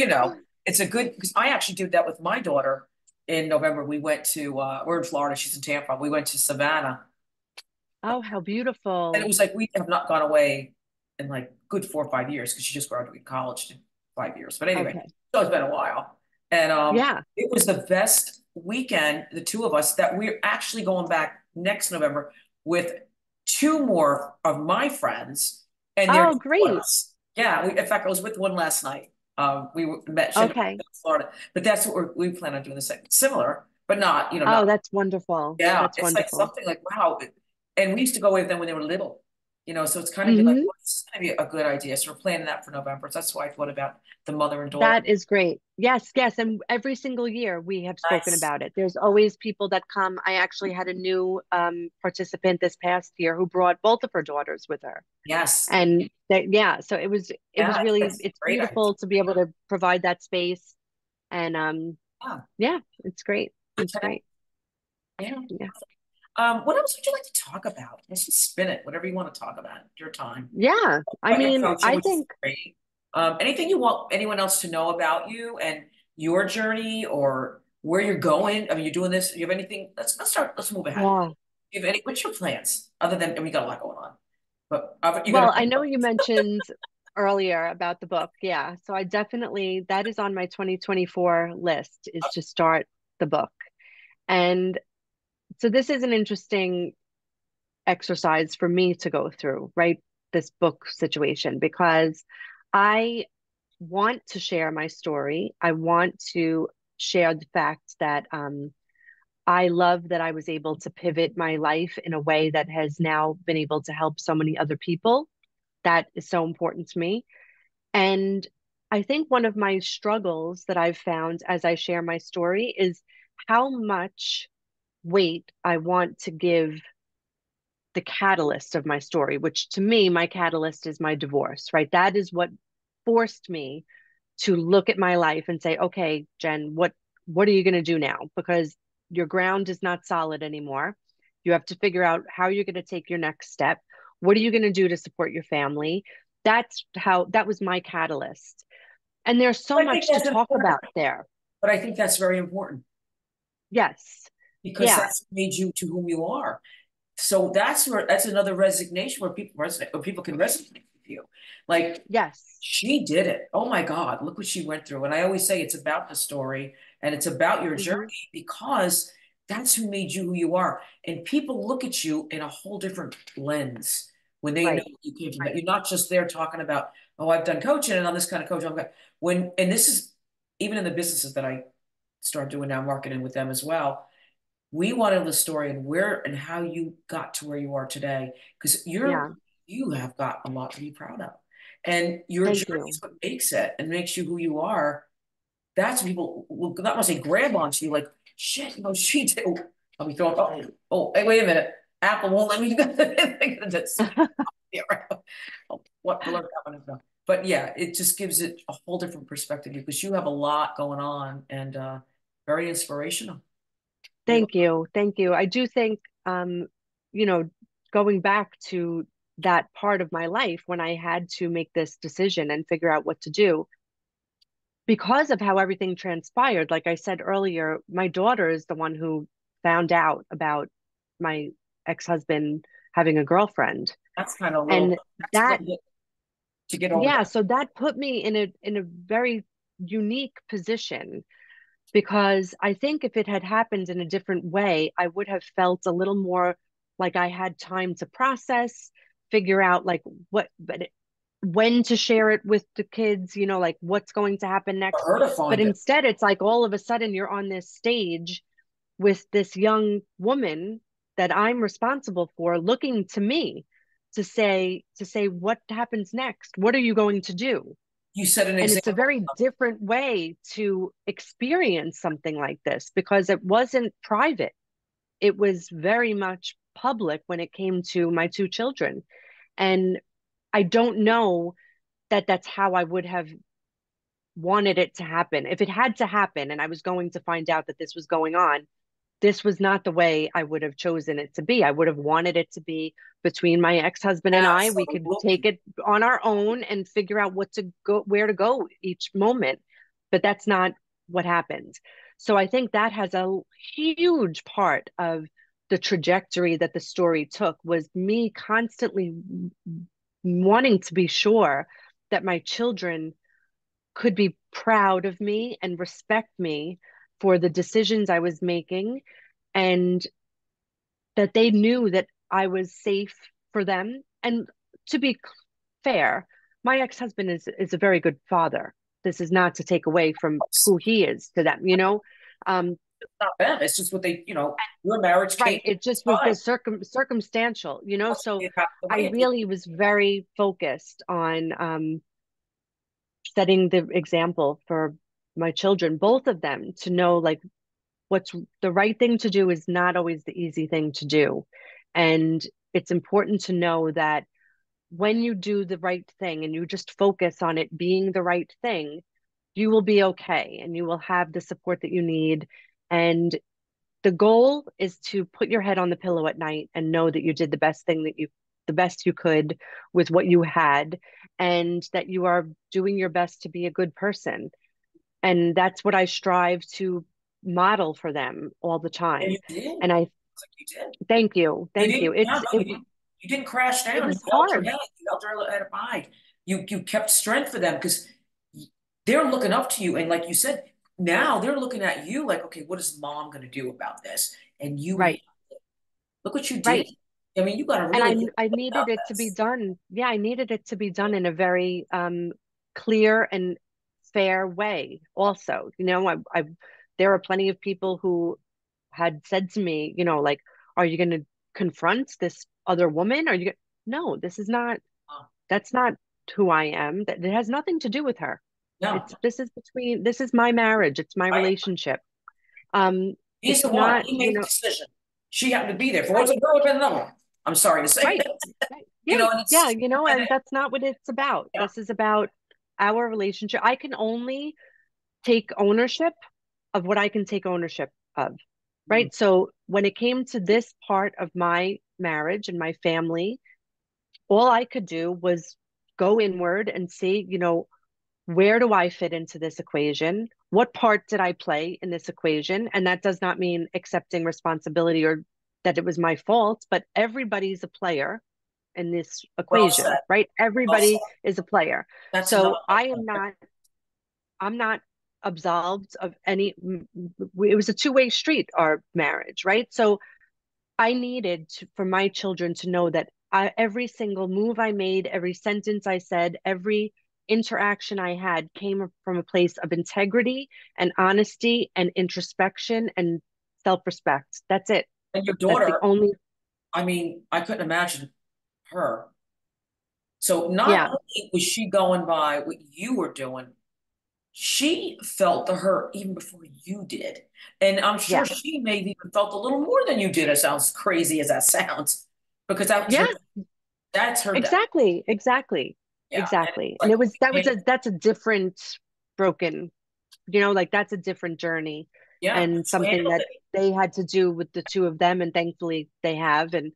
S1: it's a good, because I actually did that with my daughter in November. We went to we're in Florida, she's in Tampa. We went to Savannah,
S2: Oh, how
S1: and it
S2: beautiful.
S1: was like we have not gone away in like good 4 or 5 years because she just graduated college in 5 years. But anyway,
S2: Okay.
S1: so it's been a while. And
S2: Yeah.
S1: it was the best weekend, the two of us, that we're actually going back next November with two more of my friends and their
S2: Oh, great.
S1: daughters. Yeah, in fact, I was with one last night. Met she in
S2: Okay.
S1: Florida, but that's what we plan on doing the same, similar, but not,
S2: Oh,
S1: not.
S2: that's wonderful.
S1: Yeah,
S2: That's
S1: it's like
S2: wonderful.
S1: something like wow. And we used to go with them when they were little, So it's kind of be like,
S2: Hmm.
S1: well, this is going to be a good idea. So we're planning that for November. So that's why I thought about the mother and daughter.
S2: That is great. Yes, yes. And every single year we have spoken
S1: Nice.
S2: about it. There's always people that come. I actually had a new participant this past year who brought both of her daughters with her.
S1: Yes.
S2: And that, yeah, so it was
S1: Yeah,
S2: really,
S1: that's a
S2: it's
S1: great idea.
S2: beautiful to be able to provide that space. And
S1: Yeah.
S2: yeah, it's great. It's
S1: Okay.
S2: great.
S1: Yeah.
S2: Yeah.
S1: What else would you like to talk about? Let's just spin it, whatever you want to talk about, your time.
S2: Yeah. I
S1: About your
S2: mean,
S1: coaching,
S2: I
S1: which is
S2: think,
S1: great. Anything you want anyone else to know about you and your journey or where you're going? I mean, you're doing this. You have anything? Let's start. Let's move ahead.
S2: yeah.
S1: You have any? What's your plans other than? And we got a lot going on, but you got
S2: Well,
S1: a.
S2: I know you mentioned earlier about the book. Yeah. So I definitely, that is on my 2024 list is to start the book. And so this is an interesting exercise for me to go through, right? This book situation, because I want to share my story. I want to share the fact that I love that I was able to pivot my life in a way that has now been able to help so many other people. That is so important to me. And I think one of my struggles that I've found as I share my story is how much weight I want to give the catalyst of my story, which to me, my catalyst is my divorce, right? That is what forced me to look at my life and say, okay, Jen, what are you going to do now? Because your ground is not solid anymore. You have to figure out how you're going to take your next step. What are you going to do to support your family? That was my catalyst. And there's so
S1: I think
S2: much to
S1: that's
S2: talk
S1: important,
S2: about there.
S1: but I think that's very important
S2: Yes.
S1: because
S2: Yeah.
S1: that's made you to whom you are. So that's another resignation where people resonate, or people can resonate with you. Like
S2: Yes.
S1: she did it. Oh my God, look what she went through. And I always say it's about the story and it's about your journey
S2: Hmm.
S1: because that's who made you who you are. And people look at you in a whole different lens when they know
S2: Right.
S1: you came from that. You're not just there talking about, oh, I've done coaching and I'm this kind of coach. And this is even in the businesses that I start doing now, marketing with them as well. We want to know the story and where and how you got to where you are today because
S2: Yeah.
S1: you have got a lot to be proud of, and your
S2: Thank
S1: journey
S2: you.
S1: is what makes it and makes you who you are. That's what people will not want to say grab onto you like shit. She did. Oh, I'll be throwing. Oh, hey, wait a minute. Apple won't let me think of this. Yeah, right. Oh, what blur that one is. But yeah, it just gives it a whole different perspective because you have a lot going on and very inspirational. You
S2: Thank you. Thank you. I do think, um, you know, going back to that part of my life when I had to make this decision and figure out what to do, because of how everything transpired, like I said earlier, my daughter is the one who found out about my ex-husband having a girlfriend.
S1: that's kind of a little.
S2: And
S1: That's a
S2: that,
S1: little bit to get over
S2: yeah,
S1: that.
S2: so that put me in a very unique position because I think if it had happened in a different way, I would have felt a little more like I had time to process, figure out like when to share it with the kids, like what's going to happen
S1: For
S2: next.
S1: her to
S2: But
S1: find it,
S2: instead, it's like all of a sudden you're on this stage with this young woman that I'm responsible for looking to me to say what happens next? What are you going to do?
S1: you set an
S2: And it's a
S1: example.
S2: very different way to experience something like this because it wasn't private. It was very much public when it came to my two children. And I don't know that that's how I would have wanted it to happen. If it had to happen and I was going to find out that this was going on, this was not the way I would have chosen it to be. I would have wanted it to be between my ex-husband and I. We could take
S1: Absolutely.
S2: it on our own and figure out where to go each moment. But that's not what happened. So I think that has a huge part of the trajectory that the story took was me constantly wanting to be sure that my children could be proud of me and respect me for the decisions I was making and that they knew that I was safe for them. And to be fair, my ex-husband is a very good father. This is not to take away from who he is to them.
S1: It's not them. It's just what they, your marriage came
S2: Right. It just was
S1: time.
S2: the circumstantial, so
S1: It happened the
S2: I
S1: way it did.
S2: really was very focused on setting the example for my children, both of them, to know like what's the right thing to do is not always the easy thing to do. And it's important to know that when you do the right thing and you just focus on it being the right thing, you will be okay and you will have the support that you need. And the goal is to put your head on the pillow at night and know that you did the best you could with what you had, and that you are doing your best to be a good person. And that's what I strive to model for them all the
S1: And
S2: time.
S1: you did.
S2: And I
S1: It's like you did.
S2: thank you.
S1: You
S2: Thank you.
S1: didn't, no, no, you didn't crash
S2: It
S1: down. You
S2: was
S1: held your
S2: hard.
S1: head. You held your head up high. You kept strength for them because they're looking up to you. And like you said, now they're looking at you like, okay, what is mom going to do about this? And
S2: Right.
S1: look what you did.
S2: Right.
S1: I mean, you got to
S2: And
S1: really think
S2: I
S1: about
S2: needed it to be
S1: this.
S2: done. Yeah, I needed it to be done in a very clear and fair way also. I there are plenty of people who had said to me, like, are you going to confront this other woman? No,
S1: Oh,
S2: that's not who I am. That it has nothing to do with her.
S1: no,
S2: This is my marriage. It's my
S1: right?
S2: relationship.
S1: He's the
S2: It's
S1: one.
S2: not,
S1: He made the decision. She happened to be there. If it
S2: right,
S1: wasn't her, it would have been another one. I'm sorry to say
S2: right,
S1: it.
S2: right. Yeah,
S1: And
S2: yeah,
S1: it's,
S2: and that's not what it's about.
S1: yeah.
S2: This is about our relationship. I can only take ownership of what I can take ownership of,
S1: Mm.
S2: right? So when it came to this part of my marriage and my family, all I could do was go inward and see, where do I fit into this equation? What part did I play in this equation? And that does not mean accepting responsibility or that it was my fault, but everybody's a player in this
S1: Well
S2: equation,
S1: said.
S2: right?
S1: Well
S2: Everybody
S1: said.
S2: is a player.
S1: That's another
S2: So
S1: one.
S2: I'm not absolved of any, it was a two-way street, our marriage, right? So I needed for my children to know that every single move I made, every sentence I said, every interaction I had came from a place of integrity and honesty and introspection and self-respect. That's it.
S1: And your
S2: That's the
S1: daughter,
S2: only,
S1: I mean, I couldn't imagine her. So not
S2: yeah,
S1: only was she going by what you were doing, she felt the hurt even before you did. And I'm sure
S2: yeah,
S1: she may have even felt a little more than you did, as sounds crazy as that sounds, because that was
S2: yeah,
S1: that's her dad.
S2: exactly, exactly,
S1: Yeah. And it's
S2: exactly. And
S1: like,
S2: that's a different broken, like that's a different journey
S1: yeah,
S2: and
S1: but you
S2: something
S1: handled
S2: that
S1: it.
S2: they had to do with the two of them, and thankfully they have. And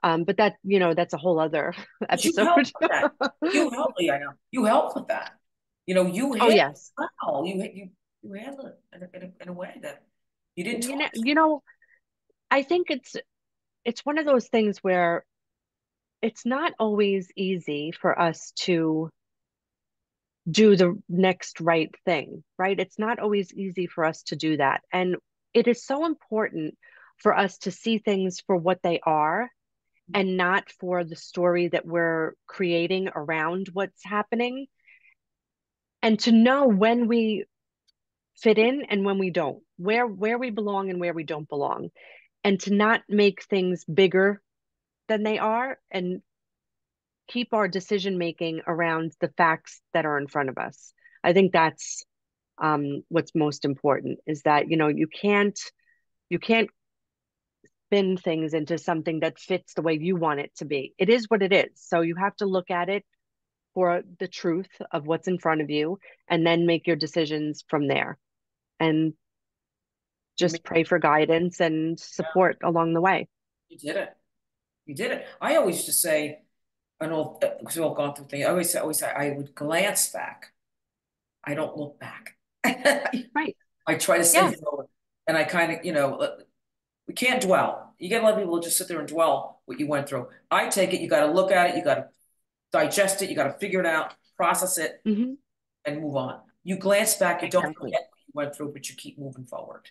S2: but that, that's a whole other
S1: But you helped
S2: episode.
S1: with that. You helped, yeah, I know. You helped with that. You
S2: Oh
S1: handled
S2: yes.
S1: it well. You handled it in a way that you didn't
S2: You
S1: talk.
S2: know, you know, I think it's one of those things where it's not always easy for us to do the next right thing, right? It's not always easy for us to do that. And it is so important for us to see things for what they are and not for the story that we're creating around what's happening, and to know when we fit in and when we don't, where we belong and where we don't belong, and to not make things bigger than they are, and keep our decision making around the facts that are in front of us. I think that's what's most important, is that you can't spin things into something that fits the way you want it to be. It is what it is. So you have to look at it for the truth of what's in front of you and then make your decisions from there, and
S1: You made,
S2: just pray for guidance and
S1: yeah,
S2: support along the way.
S1: you did it. You did it. I always just say, I know because we've all gone through things. Always say, I would glance back. I don't look back.
S2: Right.
S1: I try to stay
S2: Yeah.
S1: forward, and I kind of, we can't dwell. You get a lot of people who just sit there and dwell what you went through. I take it. You got to look at it. You got to digest it. You got to figure it out, process it,
S2: Hmm.
S1: and move on. You glance back. You don't
S2: Exactly.
S1: forget what you went through, but you keep moving forward.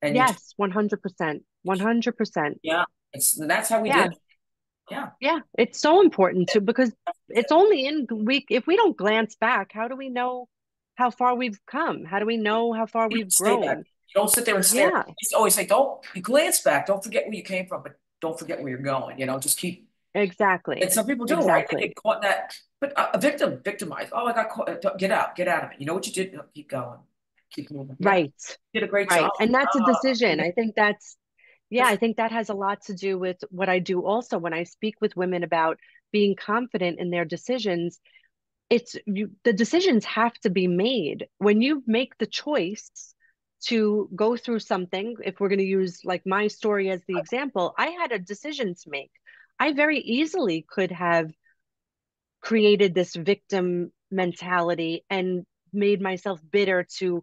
S1: And you,
S2: Yes, 100%.
S1: you keep,
S2: 100%.
S1: yeah. That's how we did
S2: Yeah.
S1: it. Yeah.
S2: Yeah. It's so important to, because it's only in we if we don't glance back, how do we know how far we've come? How do we know how far
S1: You don't
S2: we've
S1: stay back.
S2: grown?
S1: You don't sit there and stare.
S2: Yeah,
S1: I used to always say, don't you glance back. Don't forget where you came from, but don't forget where you're going. Just keep. And
S2: exactly.
S1: some people do, right? They
S2: Exactly.
S1: get caught in that. But a victim, victimized. Oh, I got caught. Get out of it. You know what you did? No, keep going. Keep moving. Yeah.
S2: Right.
S1: You did a great job.
S2: Right. And that's a decision.
S1: Yeah.
S2: I think that's, yeah,
S1: That's
S2: I think that has a lot to do with what I do also when I speak with women about being confident in their decisions. The decisions have to be made when you make the choice to go through something. If we're going to use like my story as the example, I had a decision to make. I very easily could have created this victim mentality and made myself bitter to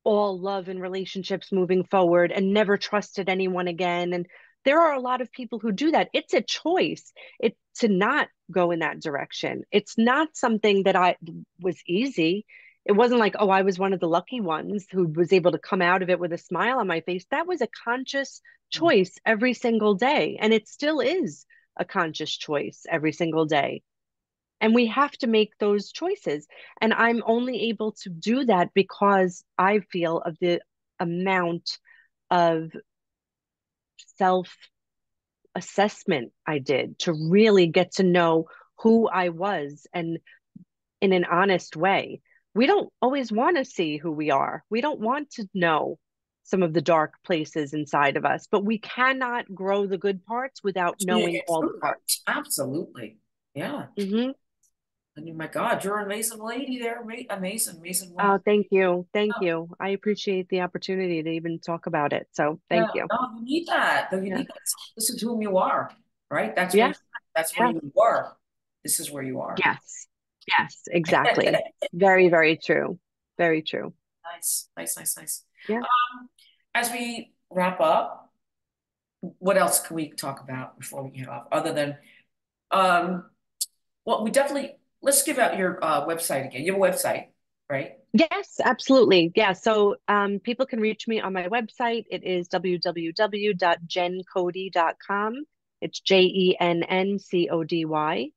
S2: all love and relationships moving forward and never trusted anyone again. And there are a lot of people who do that. It's a choice. It to not go in that direction. It's not something that I was easy. It wasn't like, oh, I was one of the lucky ones who was able to come out of it with a smile on my face. That was a conscious choice every single day. And it still is a conscious choice every single day. And we have to make those choices. And I'm only able to do that because I feel of the amount of self assessment I did to really get to know who I was and in an honest way. We don't always want to see who we are. We don't want to know some of the dark places inside of us, but we cannot grow the good parts without
S1: you
S2: knowing
S1: get
S2: all the
S1: through that.
S2: parts.
S1: Absolutely. Yeah.
S2: Hmm.
S1: I mean, my God, you're an amazing lady there. Amazing, amazing woman.
S2: Oh, thank you. Thank you. I appreciate the opportunity to even talk about it. So
S1: Yeah,
S2: thank you.
S1: no, you need that. No, you
S2: Yeah.
S1: need that. This is whom you are, right?
S2: Yeah.
S1: That's where
S2: Yeah.
S1: you were. This is where you are.
S2: Yes. Yes, exactly. Very, very true. Very true.
S1: Nice, nice, nice, nice.
S2: Yeah.
S1: As we wrap up, what else can we talk about before we get off? Other than, um, well, we definitely let's give out your website again. You have a website, right?
S2: Yes, absolutely. Yeah. So people can reach me on my website. It is www.jenncody.com. It's JENNCODY.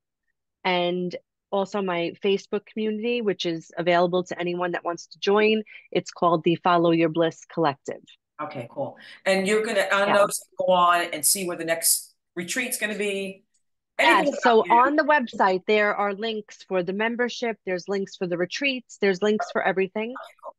S2: And also my Facebook community, which is available to anyone that wants to join. It's called the Follow Your Bliss Collective.
S1: Okay, cool. And you're gonna on
S2: Yeah.
S1: those go on and see where the next retreat's gonna be. Anything
S2: Yes.
S1: about
S2: So
S1: you.
S2: on the website, there are links for the membership, there's links for the retreats, there's links for everything.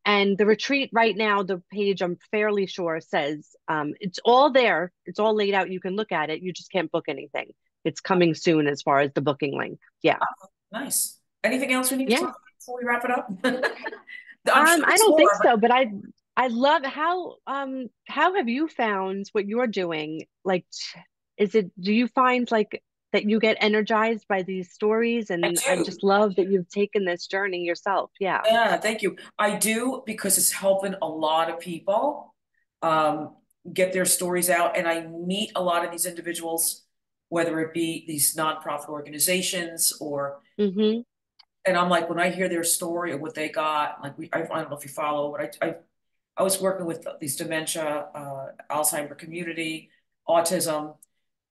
S2: And the retreat right now, the page I'm fairly sure says it's all there, it's all laid out. You can look at it. You just can't book anything. It's coming soon as far as the booking link. Yeah.
S1: Nice. Anything else we need to
S2: Yeah.
S1: talk about before we wrap it up? I'm sure
S2: I
S1: there's
S2: don't think
S1: more, but
S2: so, but I love how have you found what you're doing? Like is it do you find like that you get energized by these stories?
S1: I
S2: And I
S1: do.
S2: just love that you've taken this journey yourself. Yeah.
S1: Yeah, thank you. I do because it's helping a lot of people um, get their stories out. And I meet a lot of these individuals, whether it be these nonprofit organizations or,
S2: Mm-hmm.
S1: and I'm like, when I hear their story or what they got, like I don't know if you follow, but I was working with these dementia, Alzheimer community, autism.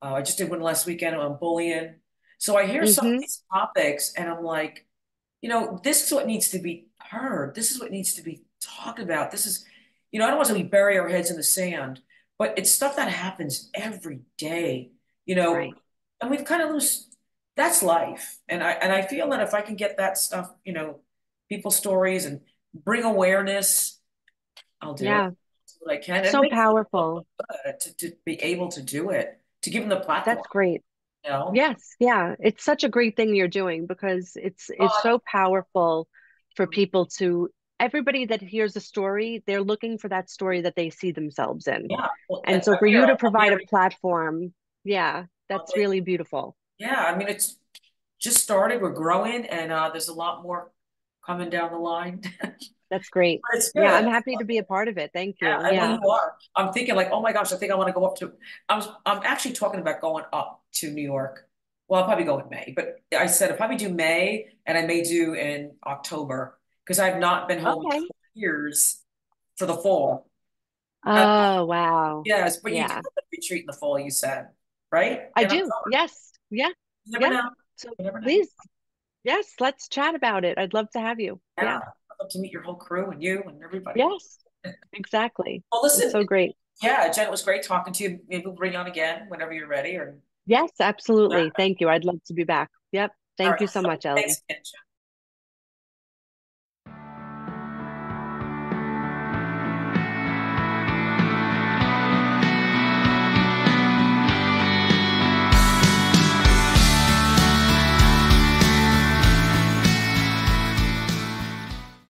S1: I just did one last weekend on bullying. So I hear some of
S2: Mm-hmm.
S1: these topics and I'm like, this is what needs to be heard. This is what needs to be talked about. This is, I don't want to say we bury our heads in the sand, but it's stuff that happens every day, you know,
S2: Right.
S1: and we've kind of lose, that's life. And I feel that if I can get that stuff, people's stories and bring awareness, I'll do it.
S2: Yeah.
S1: Do what I can. And it
S2: So
S1: makes me feel
S2: powerful.
S1: good to be able to do it, to give them the platform,
S2: That's great.
S1: you know?
S2: Yes, yeah. It's such a great thing you're doing because it's
S1: Oh,
S2: so powerful for people to everybody that hears a story, they're looking for that story that they see themselves in.
S1: yeah. Well,
S2: And so for
S1: here,
S2: you to
S1: I'll
S2: provide a
S1: marry.
S2: platform, yeah,
S1: I'll
S2: that's
S1: take
S2: really beautiful.
S1: Yeah, I mean, it's just started. We're growing, and there's a lot more coming down the line.
S2: That's great.
S1: But it's
S2: Yeah, I'm
S1: good.
S2: happy to be a part of it. Thank you.
S1: Yeah, and well,
S2: Yeah.
S1: you are. I'm thinking like, oh my gosh, I think I want to go up to. I'm actually talking about going up to New York. Well, I'll probably go in May, but I said I'll probably do May, and I may do in October because I've not been home in
S2: Okay.
S1: 4 years for the fall. Uh,
S2: Oh, wow.
S1: yes, but you do
S2: Yeah.
S1: have a retreat in the fall, you said, right?
S2: I
S1: In
S2: do.
S1: October.
S2: Yes. Yeah.
S1: You never
S2: Yeah.
S1: know.
S2: So
S1: You never know.
S2: please, yes, let's chat about it. I'd love to have you.
S1: Yeah,
S2: Yeah.
S1: I'd love to meet your whole crew and you and everybody.
S2: Yes. Exactly.
S1: Well,
S2: It's
S1: listen,
S2: so great.
S1: yeah, Jen, it was great talking to you. Maybe we'll bring you on again whenever you're ready or,
S2: Yes,
S1: yeah.
S2: absolutely. Thank you. I'd love to be back. Yep.
S1: All
S2: Thank
S1: right.
S2: you so much, Ellie.
S1: Thanks again, Jen.